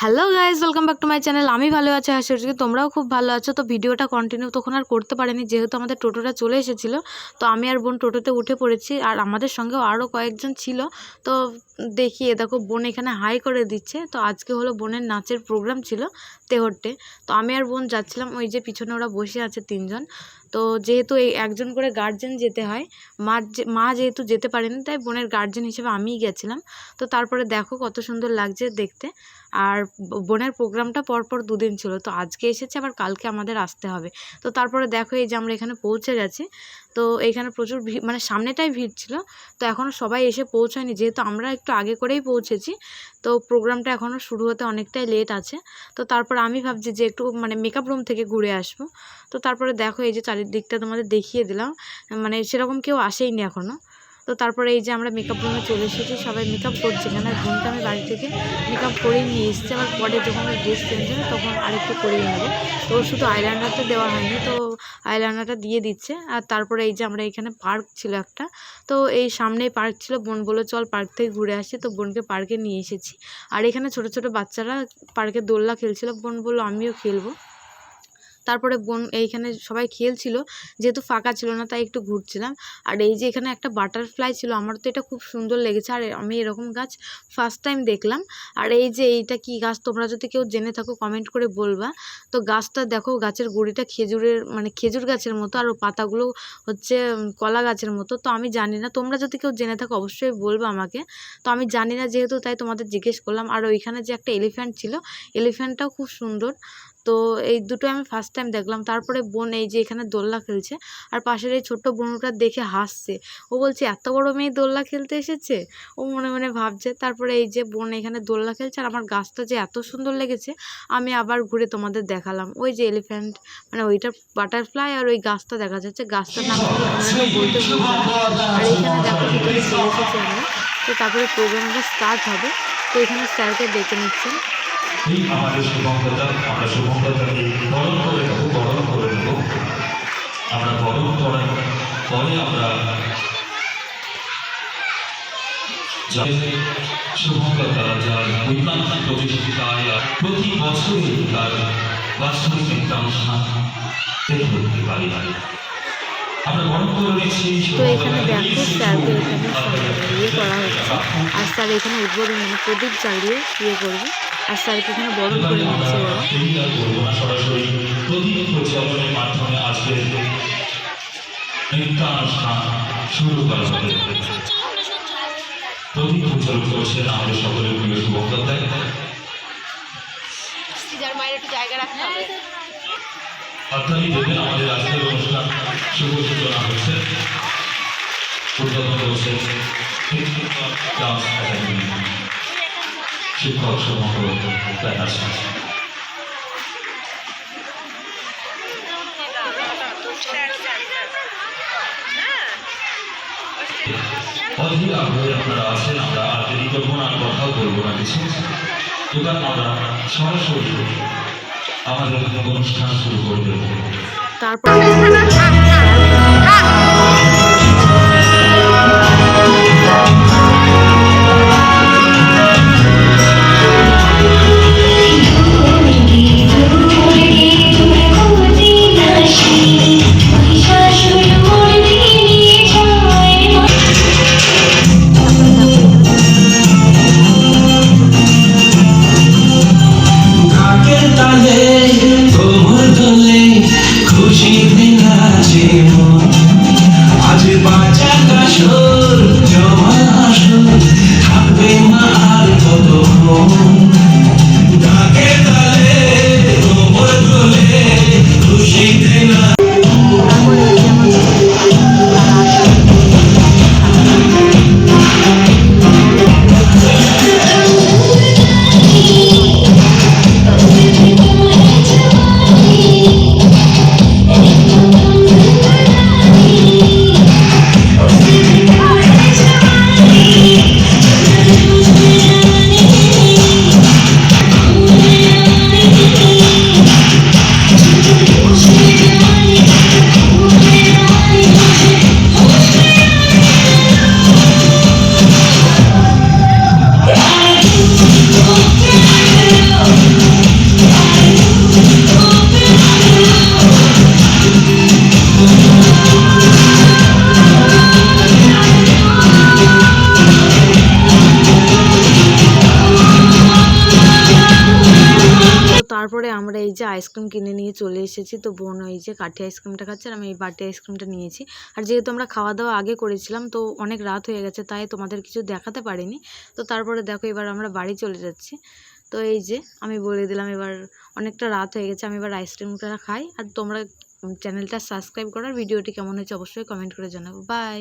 Hello guys, welcome back to my channel. আমি ভালো আছি, আশা করছি তোমরাও খুব ভালো আছো। তো ভিডিওটা কন্টিনিউ তখন আর করতে পারিনি, যেহেতু আমাদের টোটোটা চলে এসেছিলো। তো আমি আর বোন টোটোতে উঠে পড়েছি, আর আমাদের সঙ্গেও আরও কয়েকজন ছিল। তো দেখি দেখো বোন এখানে হাই করে দিচ্ছে। তো আজকে হলো বোনের নাচের প্রোগ্রাম ছিল তেহট্টে। তো আমি আর বোন যাচ্ছিলাম, ওই যে পিছনে ওরা বসে আছে তিনজন। তো যেহেতু এই একজন করে গার্জেন যেতে হয়, মা যেহেতু যেতে পারেনি, তাই বোনের গার্জেন হিসেবে আমিই গেছিলাম। তো তারপরে দেখো কত সুন্দর লাগছে দেখতে। আর বোনের প্রোগ্রামটা পরপর দুদিন ছিল, তো আজকে এসেছে, আবার কালকে আমাদের আসতে হবে। তো তারপরে দেখো এই যে আমরা এখানে পৌঁছে গেছি। তো এইখানে প্রচুর ভিড়, মানে সামনেটাই ভিড় ছিল। তো এখনও সবাই এসে পৌঁছায়নি, যেহেতু আমরা একটু আগে করেই পৌঁছেছি। তো প্রোগ্রামটা এখনও শুরু হতে অনেকটাই লেট আছে। তো তারপর আমি ভাবছি যে একটু মানে মেকআপ রুম থেকে ঘুরে আসবো। তো তারপরে দেখো এই যে চারিদিকটা তোমাদের দেখিয়ে দিলাম, মানে সেরকম কেউ আসেইনি এখনও। তো তারপরে এই যে আমরা মেকআপ রুমে চলে এসেছি, সবাই মেকআপ করছে এখানে। আর বোনকে আমি বাড়ি থেকে মেকআপ করেই নিয়ে এসেছি, আবার পরে যখন ওর ড্রেস চেঞ্জ হবে তখন আরেকটু করিয়ে নেবো। তো ওর শুধু আইলাইনারটা দেওয়া হয়নি, তো আইলাইনারটা দিয়ে দিচ্ছে। আর তারপরে এই যে আমরা এখানে পার্ক ছিল একটা, তো এই সামনেই পার্ক ছিল। বোন বললো চল পার্ক থেকে ঘুরে আসি, তো বোনকে পার্কে নিয়ে এসেছি। আর এখানে ছোট ছোট বাচ্চারা পার্কে দোলনা খেলছিল, বোন বললো আমিও খেলবো। তারপরে বোন এইখানে সবাই খেলছিল, যেহেতু ফাঁকা ছিল না তাই একটু ঘুরছিলাম। আর এই যে এখানে একটা বাটারফ্লাই ছিল, আমার তো এটা খুব সুন্দর লেগেছে, আর আমি এরকম গাছ ফার্স্ট টাইম দেখলাম। আর এই যে এইটা কি গাছ, তোমরা যদি কেউ জেনে থাকো কমেন্ট করে বলবা। তো গাছটা দেখো, গাছের গুঁড়িটা খেজুর গাছের মতো, আর পাতাগুলো হচ্ছে কলা গাছের মতো। তো আমি জানি না, তোমরা যদি কেউ জেনে থাকো অবশ্যই বলবা আমাকে। তো আমি জানি না যেহেতু, তাই তোমাদের জিজ্ঞেস করলাম। আর ওইখানে যে একটা এলিফ্যান্ট ছিল, এলিফ্যান্টটাও খুব সুন্দর। তো এই দুটো আমি ফার্স্ট টাইম দেখলাম। তারপরে বোন এই যে এখানে দোলনা খেলছে, আর পাশের এই ছোট্ট বোনটা দেখে হাসছে। ও বলছে এত বড় মেয়ে দোলনা খেলতে এসেছে, ও মনে মনে ভাবছে। তারপরে এই যে বোন এখানে দোলনা খেলছে, আর আমার গাছটা যে এত সুন্দর লেগেছে, আমি আবার ঘুরে তোমাদের দেখালাম। ওই যে এলিফ্যান্ট, মানে ওইটা বাটারফ্লাই, আর ওই গাছটা দেখা যাচ্ছে। গাছটার নাম কি আমরা কেউ বলতে ভুলবো না। আর এইখানে দেখো ভিতরে চলে এসেছি আমরা। তো তারপরে প্রোগ্রামটা স্টার্ট হবে। তো এখানে স্যারকে ডেকে নিচ্ছেন। এই আমাদের শুভঙ্কতা, আমরা শুভঙ্কতাকে বরণ করে নেব, বরণ করে নেব। আমরা বরণ করার পরে আমরা শুভঙ্কতা যার বৈজ্ঞানিক প্রতিযোগিতায় প্রতি বছরই তার বাৎসরিক একটা অনুষ্ঠান দেখতে পারি। আমরা বরণ করে নিচ্ছি। তো এখানে দেখো স্যারকে এখানে করা হচ্ছে, আর স্যার এখানে উদ্বোধন মানে প্রদীপ জ্বালিয়ে করবে। আর স্যারকে এখানে বরণ করে নিচ্ছে ওরা। সরাসরি প্রদীপ প্রজ্বলনের মাধ্যমে আজকের নৃত্যানুষ্ঠান শুরু করা হবে। প্রদীপ প্রজ্বলন করছেন আমাদের সকলের প্রিয় শুভঙ্কতা। অর্থাৎ দেখবেন আমাদের আজকের অনুষ্ঠান শুভ সূচনা হচ্ছে। উদ্বোধন করছেন ডান্স একাডেমি শিক্ষক শুভঙ্কর আছে। অধীর আগ্রহে আপনারা আছেন, আমরা আর দেরি করবো না, কথাও বলবো না কিছু। এবার আমরা সরাসরি আমাদের অনুষ্ঠান শুরু করে দেবো। তারপর খুশি দিন আছে এই যে আইসক্রিম কিনে নিয়ে চলে এসেছি। তো বোন ওই যে কাঠি আইসক্রিমটা খাচ্ছে আর আমি এই বাটি আইসক্রিমটা নিয়েছি। আর যেহেতু আমরা খাওয়া দাওয়া আগে করেছিলাম তো অনেক রাত হয়ে গেছে, তাই তোমাদের কিছু দেখাতে পারিনি। তো তারপরে দেখো এবার আমরা বাড়ি চলে যাচ্ছি। তো এই যে আমি বলে দিলাম এবার অনেকটা রাত হয়ে গেছে, আমি এবার আইসক্রিমটা খাই। আর তোমরা চ্যানেলটা সাবস্ক্রাইব করার, ভিডিওটি কেমন হয়েছে অবশ্যই কমেন্ট করে জানাবো। বাই।